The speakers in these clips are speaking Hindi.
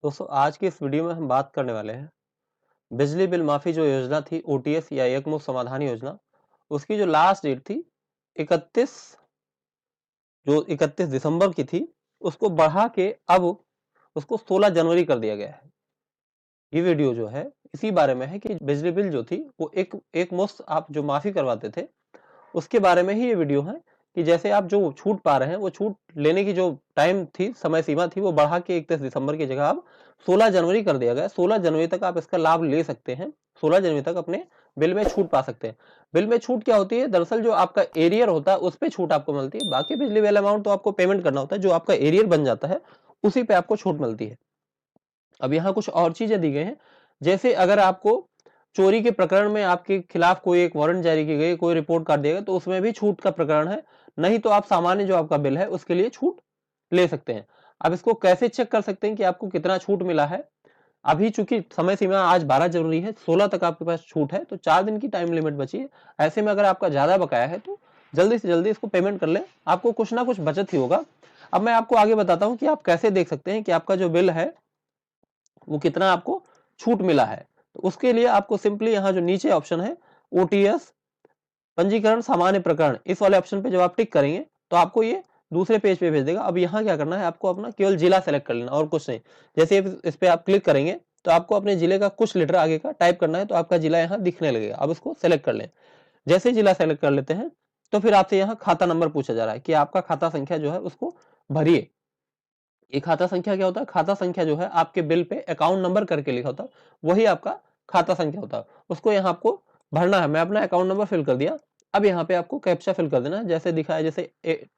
दोस्तों आज की इस वीडियो में हम बात करने वाले हैं बिजली बिल माफी जो योजना थी ओटीएस या एकमुश्त समाधान योजना। उसकी जो लास्ट डेट थी 31 दिसंबर की थी, उसको बढ़ा के अब उसको 16 जनवरी कर दिया गया है। ये वीडियो जो है इसी बारे में है कि बिजली बिल जो थी वो एक मुश्त आप जो माफी करवाते थे उसके बारे में ही ये वीडियो है कि जैसे आप जो छूट पा रहे हैं वो छूट लेने की जो टाइम थी, समय सीमा थी, वो बढ़ा के 31 दिसंबर की जगह अब 16 जनवरी कर दिया गया। 16 जनवरी तक आप इसका लाभ ले सकते हैं। 16 जनवरी तक अपने बिल में छूट पा सकते हैं। बिल में छूट क्या होती है? दरअसल जो आपका एरियर होता है उस पे छूट आपको मिलती है। बाकी बिजली बिल अमाउंट तो आपको पेमेंट करना होता है। जो आपका एरियर बन जाता है उसी पे आपको छूट मिलती है। अब यहाँ कुछ और चीजें दी गई हैं, जैसे अगर आपको चोरी के प्रकरण में आपके खिलाफ कोई एक वारंट जारी की गई, कोई रिपोर्ट कर देगा, तो उसमें भी छूट का प्रकरण है। नहीं तो आप सामान्य जो आपका बिल है उसके लिए छूट ले सकते हैं। अब इसको कैसे चेक कर सकते हैं कि आपको कितना छूट मिला है? अभी चूंकि समय सीमा आज 12 जनवरी है, 16 तक आपके पास छूट है, तो 4 दिन की टाइम लिमिट बची है। ऐसे में अगर आपका ज्यादा बकाया है तो जल्दी से जल्दी इसको पेमेंट कर लें, आपको कुछ ना कुछ बचत ही होगा। अब मैं आपको आगे बताता हूं कि आप कैसे देख सकते हैं कि आपका जो बिल है वो कितना आपको छूट मिला है। तो उसके लिए आपको सिंपली यहाँ जो नीचे ऑप्शन है ओटीएस पंजीकरण सामान्य प्रकरण, इस वाले ऑप्शन पे जब आप टिक करेंगे तो आपको ये दूसरे पेज पे भेज देगा। अब यहाँ क्या करना है, आपको अपना केवल जिला सेलेक्ट कर लेना और कुछ नहीं। जैसे इस पे आप क्लिक करेंगे तो आपको अपने जिले का कुछ लेटर आगे का टाइप करना है, तो आपका जिला यहाँ दिखने लगेगा। अब इसको सेलेक्ट कर लें। जैसे जिला सेलेक्ट कर लेते हैं तो फिर आपसे यहाँ खाता नंबर पूछा जा रहा है कि आपका खाता संख्या जो है उसको भरिए। ये खाता संख्या क्या होता है? खाता संख्या जो है आपके बिल पे अकाउंट नंबर करके लिखा होता है, वही आपका खाता संख्या होता है। उसको यहाँ आपको भरना है। मैं अपना अकाउंट नंबर फिल कर दिया। अब यहाँ पे आपको कैप्चा फिल कर देना है, जैसे दिखा है, जैसे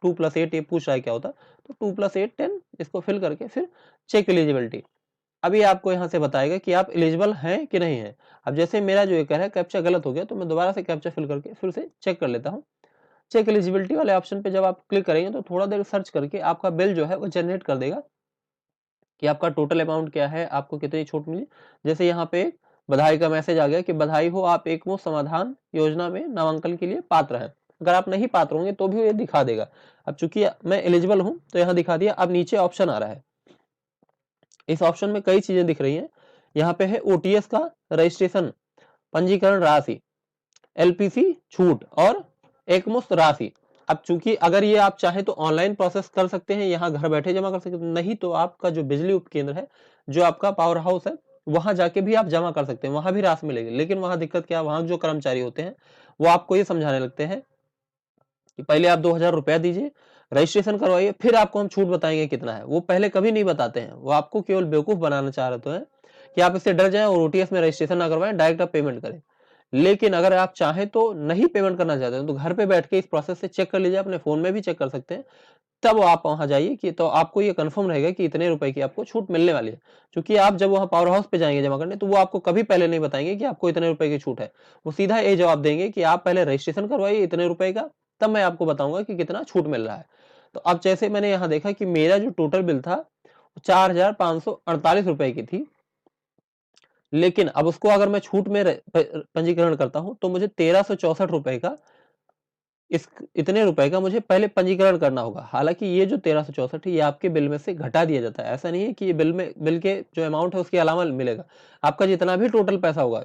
2+8 ये पूछ रहा है क्या होता है, तो 2+8 10, इसको फिल करके फिर चेक एलिजिबिलिटी। अभी आपको यहाँ से बताएगा कि आप एलिजिबल हैं कि नहीं है। अब जैसे मेरा जो एक है कैप्चा गलत हो गया, तो मैं दोबारा से कैप्चा फिल करके फिर से चेक कर लेता हूँ। चेक एलिजिबिलिटी वाले ऑप्शन पे जब आप क्लिक करेंगे तो थोड़ा देर सर्च करके आपका बिल जो है वो जनरेट कर देगा कि आपका टोटल अमाउंट क्या है, आपको कितनी छूट मिली। जैसे यहाँ पे बधाई का मैसेज आ गया कि बधाई हो, आप एकमुश्त समाधान योजना में नामांकन के लिए पात्र हैं। अगर आप नहीं पात्र होंगे तो भी ये दिखा देगा। अब चूंकि मैं एलिजिबल हूं तो यहाँ दिखा दिया। अब नीचे ऑप्शन आ रहा है, इस ऑप्शन में कई चीजें दिख रही हैं। यहाँ पे है ओटीएस का रजिस्ट्रेशन, पंजीकरण राशि, एलपीसी छूट और एकमुश्त राशि। अब चूंकि अगर ये आप चाहें तो ऑनलाइन प्रोसेस कर सकते हैं, यहाँ घर बैठे जमा कर सकते हैं, नहीं तो आपका जो बिजली उपकेंद्र है, जो आपका पावर हाउस है, वहां जाके भी आप जमा कर सकते हैं, वहां भी राशि मिलेगी। लेकिन वहां दिक्कत क्या, वहां जो कर्मचारी होते हैं वो आपको ये समझाने लगते हैं कि पहले आप 2000 रुपया दीजिए, रजिस्ट्रेशन करवाइए, फिर आपको हम छूट बताएंगे कितना है। वो पहले कभी नहीं बताते हैं, वो आपको केवल बेवकूफ बनाना चाह रहे हैं कि आप इससे डर जाएं और ओटीएस में रजिस्ट्रेशन ना करवाएं, डायरेक्ट आप पेमेंट करें। लेकिन अगर आप चाहें तो नहीं पेमेंट करना चाहते हैं तो घर पे बैठ के इस प्रोसेस से चेक कर लीजिए, अपने फोन में भी चेक कर सकते हैं। तब आप वहां जाइए कि तो आपको ये कंफर्म रहेगा कि इतने रुपए की आपको छूट मिलने वाली है। क्योंकि आप जब वहां पावर हाउस पे जाएंगे जमा करने, तो वो आपको कभी पहले नहीं बताएंगे कि आपको इतने रुपए की छूट है। वो सीधा ये जवाब देंगे कि आप पहले रजिस्ट्रेशन करवाइए इतने रुपए का, तब मैं आपको बताऊंगा कि कितना छूट मिल रहा है। तो अब जैसे मैंने यहाँ देखा कि मेरा जो टोटल बिल था 4548 रुपए की थी, लेकिन अब उसको अगर मैं छूट में पंजीकरण करता हूं तो मुझे 1364 रुपए का, इस इतने रुपए का मुझे पहले पंजीकरण करना होगा। हालांकि ये जो 1364 है ये आपके बिल में से घटा दिया जाता है, ऐसा नहीं है कि ये बिल के जो अमाउंट है उसके अलावा मिलेगा। आपका जितना भी टोटल पैसा होगा,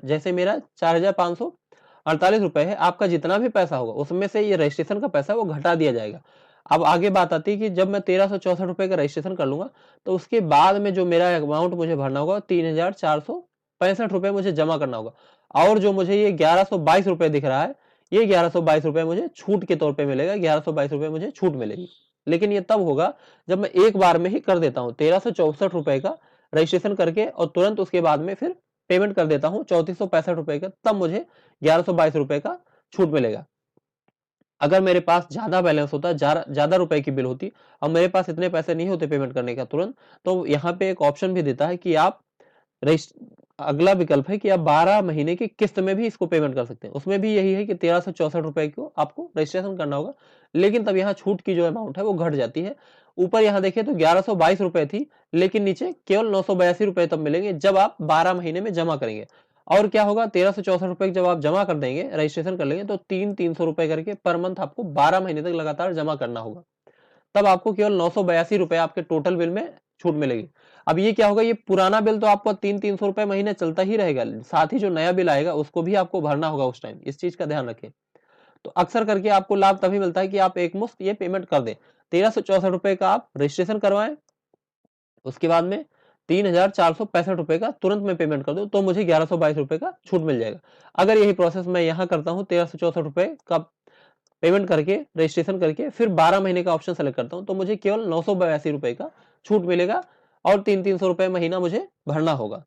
जैसे मेरा 4548 रुपए है, आपका जितना भी पैसा होगा उसमें से ये रजिस्ट्रेशन का पैसा वो घटा दिया जाएगा। अब आगे बात आती है कि जब मैं 1364 रुपए का रजिस्ट्रेशन कर लूंगा तो उसके बाद में जो मेरा अमाउंट मुझे भरना होगा 3465 रुपए मुझे जमा करना होगा। और जो मुझे ये 1122 रुपए दिख रहा है, ये 1122 रुपए मुझे छूट के तौर पे मिलेगा, 1122 रुपए मुझे छूट मिलेगी। लेकिन ये तब होगा जब मैं एक बार में ही कर देता हूँ 1364 रुपए का रजिस्ट्रेशन करके और तुरंत उसके बाद में फिर पेमेंट कर देता हूँ 3465 रुपए का, तब मुझे 1122 रुपए का छूट मिलेगा। अगर मेरे पास ज्यादा बैलेंस होता, ज्यादा रुपए की बिल होती और मेरे पास इतने पैसे नहीं होते पेमेंट करने का तुरंत, तो यहाँ पे एक ऑप्शन भी देता है कि आप अगला विकल्प है कि आप 12 महीने की किस्त में भी इसको पेमेंट कर सकते हैं। उसमें भी यही है कि 1364 रुपए को आपको रजिस्ट्रेशन करना होगा, लेकिन तब यहाँ छूट की जो अमाउंट है वो घट जाती है। ऊपर यहाँ देखिए तो 1122 रुपए थी, लेकिन नीचे केवल 982 रुपए तब मिलेंगे जब आप 12 महीने में जमा करेंगे। और क्या होगा, 1364 रुपए जब आप जमा कर देंगे, रजिस्ट्रेशन कर लेंगे, तो 300 रुपए करके पर मंथ आपको 12 महीने तक लगातार जमा करना होगा। तब आपको केवल 982 रुपए आपके टोटल बिल में छूट मिलेगी। अब ये क्या होगा, ये पुराना बिल तो आपको 300-300 रुपए महीने चलता ही रहेगा, साथ ही जो नया बिल आएगा उसको भी आपको भरना होगा उस टाइम, इस चीज का ध्यान रखें। तो अक्सर करके आपको लाभ तभी मिलता है कि आप एक मुश्त ये पेमेंट कर दें। 1364 का आप रजिस्ट्रेशन करवाएं, उसके बाद में 3465 का तुरंत में पेमेंट कर दो, तो मुझे 1122 का छूट मिल जाएगा। अगर यही प्रोसेस मैं यहाँ करता हूँ 1364 का पेमेंट करके, रजिस्ट्रेशन करके, फिर 12 महीने का ऑप्शन सेलेक्ट करता हूँ, तो मुझे केवल 982 का छूट मिलेगा और 300 रुपए महीना मुझे भरना होगा।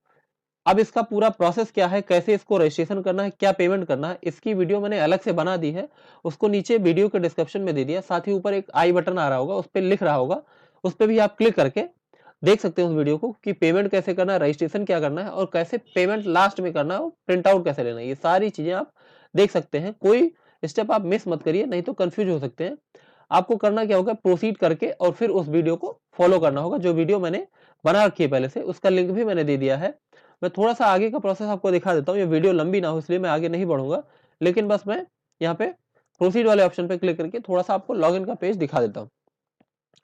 अब इसका पूरा प्रोसेस क्या है, कैसे इसको रजिस्ट्रेशन करना है, क्या पेमेंट करना है, इसकी वीडियो मैंने अलग से बना दी है, उसको नीचे वीडियो के डिस्क्रिप्शन में दे दिया। साथ ही ऊपर एक आई बटन आ रहा होगा, उस पर लिख रहा होगा, उस पर भी आप क्लिक करके देख सकते हैं उस वीडियो को कि पेमेंट कैसे करना है, रजिस्ट्रेशन क्या करना है और कैसे पेमेंट लास्ट में करना है, प्रिंट आउट कैसे लेना है, ये सारी चीजें आप देख सकते हैं। कोई स्टेप आप मिस मत करिए, नहीं तो कंफ्यूज हो सकते हैं। आपको करना क्या होगा, प्रोसीड करके और फिर उस वीडियो को फॉलो करना होगा। जो वीडियो मैंने बना रखी है पहले से, उसका लिंक भी मैंने दे दिया है। मैं थोड़ा सा आगे का प्रोसेस आपको दिखा देता हूँ, ये वीडियो लंबी ना हो इसलिए मैं आगे नहीं बढ़ूंगा, लेकिन बस मैं यहाँ पे प्रोसीड वाले ऑप्शन पे क्लिक करके थोड़ा सा आपको लॉगिन का पेज दिखा देता हूँ।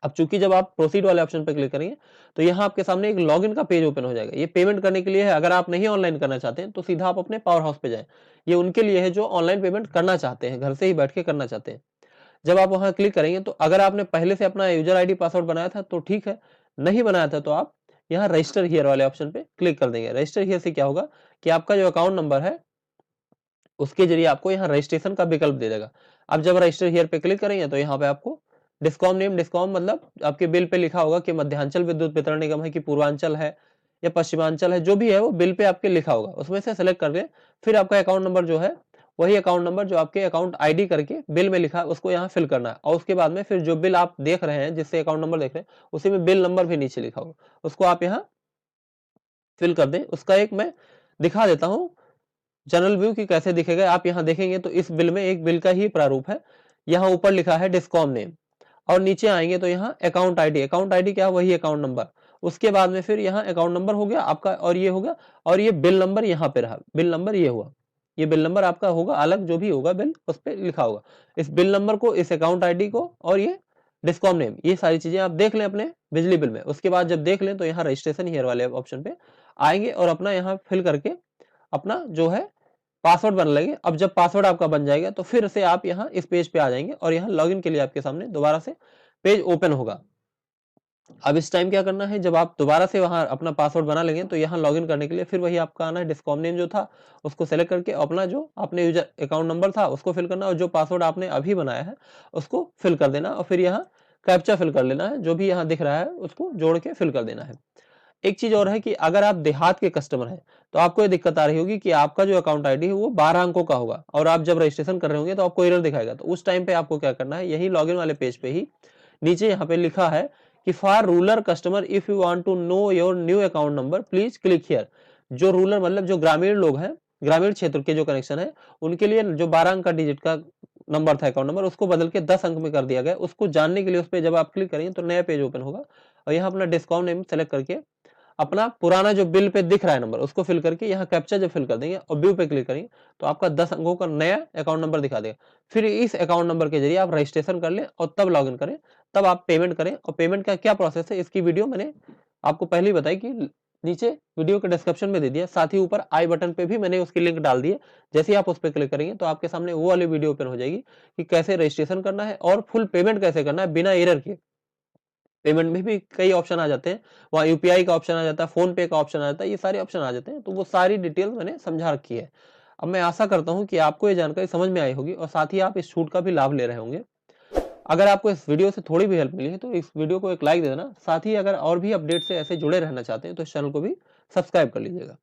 अब चूंकि जब आप प्रोसीड वाले ऑप्शन पे क्लिक करेंगे तो यहाँ आपके सामने एक लॉगिन का पेज ओपन हो जाएगा। ये पेमेंट करने के लिए है, अगर आप नहीं ऑनलाइन करना चाहते हैं तो सीधा आप अपने पावर हाउस पे जाएं। ये उनके लिए है जो ऑनलाइन पेमेंट करना चाहते हैं, घर से ही बैठ के करना चाहते हैं। जब आप वहां क्लिक करेंगे तो अगर आपने पहले से अपना यूजर आईडी पासवर्ड बनाया था तो ठीक है, नहीं बनाया था तो आप यहाँ रजिस्टर हियर वाले ऑप्शन पे क्लिक कर देंगे। रजिस्टर हियर से क्या होगा कि आपका जो अकाउंट नंबर है उसके जरिए आपको यहाँ रजिस्ट्रेशन का विकल्प दे देगा। अब जब रजिस्टर हियर पे क्लिक करेंगे तो यहाँ पे आपको डिस्कॉम नेम, डिस्कॉम मतलब आपके बिल पे लिखा होगा कि मध्यांचल विद्युत वितरण निगम है कि पूर्वांचल है या पश्चिमांचल है, जो भी है वो बिल पे आपके लिखा होगा, उसमें से सेलेक्ट कर ले। फिर आपका अकाउंट नंबर जो है वही अकाउंट नंबर जो आपके अकाउंट आईडी करके बिल में लिखा है उसको यहाँ फिल करना है, और उसके बाद में फिर जो बिल आप देख रहे हैं, जिससे अकाउंट नंबर देख रहे हैं, उसी में बिल नंबर भी नीचे लिखा होगा, उसको आप यहाँ फिल कर दें। उसका एक मैं दिखा देता हूँ जनरल व्यू की कैसे दिखेगा। आप यहाँ देखेंगे तो इस बिल में एक बिल का ही प्रारूप है। यहाँ ऊपर लिखा है डिस्कॉम नेम, और नीचे आएंगे तो यहाँ अकाउंट आईडी, अकाउंट आईडी क्या है, वही अकाउंट नंबर। उसके बाद में फिर यहाँ अकाउंट नंबर हो गया आपका, और ये हो गया, और ये बिल नंबर यहाँ पे रहा, बिल नंबर ये हुआ, ये बिल नंबर आपका होगा अलग, जो भी होगा बिल उस पर लिखा होगा, इस बिल नंबर को, इस अकाउंट आईडी को, और ये डिस्कॉम नेम, ये सारी चीजें आप देख लें अपने बिजली बिल में। उसके बाद जब देख लें तो यहाँ रजिस्ट्रेशन हियर वाले ऑप्शन पे आएंगे और अपना यहाँ फिल करके अपना जो है पासवर्ड बन लेंगे। अब जब पासवर्ड आपका बन जाएगा तो फिर से आप यहाँ इस पेज पे आ जाएंगे और यहाँ लॉगिन के लिए आपके सामने दोबारा से पेज ओपन होगा। अब इस टाइम क्या करना है, जब आप दोबारा से वहां अपना पासवर्ड बना लेंगे तो यहाँ लॉगिन करने के लिए फिर वही आपका आना है, डिस्कॉम नेम जो था उसको सेलेक्ट करके अपना जो आपने यूजर अकाउंट नंबर था उसको फिल करना, और जो पासवर्ड आपने अभी बनाया है उसको फिल कर देना, और फिर यहाँ कैप्चा फिल कर लेना है, जो भी यहाँ दिख रहा है उसको जोड़ के फिल कर देना है। एक चीज और है कि अगर आप देहात के कस्टमर हैं तो आपको ये दिक्कत आ रही होगी कि आपका जो अकाउंट आईडी है वो 12 अंकों का होगा, और आप जब रजिस्ट्रेशन कर रहे होंगे तो आपको एरर दिखाएगा। तो उस टाइम पे आपको क्या करना है, यही लॉगिन वाले पेज पे ही नीचे यहाँ पे लिखा है कि for rural customer if you want to know your new account number please click here. जो रूरल मतलब जो ग्रामीण लोग हैं, ग्रामीण क्षेत्र के जो कनेक्शन है, उनके लिए जो 12 अंक का डिजिट का नंबर था अकाउंट नंबर, उसको बदल के 10 अंक में कर दिया गया। उसको जानने के लिए उस पर जब आप क्लिक करेंगे तो नया पेज ओपन होगा, और यहाँ अपना डिस्काउंट नेम सेलेक्ट करके अपना पुराना जो बिल पे दिख रहा है नंबर उसको फिल करके यहाँ कैप्चा जब फिल कर देंगे और व्यू पे क्लिक करेंगे तो आपका 10 अंकों का नया अकाउंट नंबर दिखा देगा। फिर इस अकाउंट नंबर के जरिए आप रजिस्ट्रेशन कर लें और तब लॉगिन करें, तब आप पेमेंट करें। और पेमेंट का क्या प्रोसेस है इसकी वीडियो मैंने आपको पहले ही बताई कि नीचे वीडियो के डिस्क्रिप्शन में दे दिया, साथ ही ऊपर आई बटन पे भी मैंने उसकी लिंक डाल दी है। जैसे ही आप उस पर क्लिक करेंगे तो आपके सामने वो वाली वीडियो ओपन हो जाएगी कि कैसे रजिस्ट्रेशन करना है और फुल पेमेंट कैसे करना है बिना एरर के। पेमेंट में भी कई ऑप्शन आ जाते हैं, वहाँ यूपीआई का ऑप्शन आ जाता है, फोन पे का ऑप्शन आ जाता है, ये सारे ऑप्शन आ जाते हैं। तो वो सारी डिटेल मैंने समझा रखी है। अब मैं आशा करता हूँ कि आपको ये जानकारी समझ में आई होगी और साथ ही आप इस छूट का भी लाभ ले रहे होंगे। अगर आपको इस वीडियो से थोड़ी भी हेल्प मिली है तो इस वीडियो को एक लाइक दे देना। साथ ही अगर और भी अपडेट से ऐसे जुड़े रहना चाहते हैं तो इस चैनल को भी सब्सक्राइब कर लीजिएगा।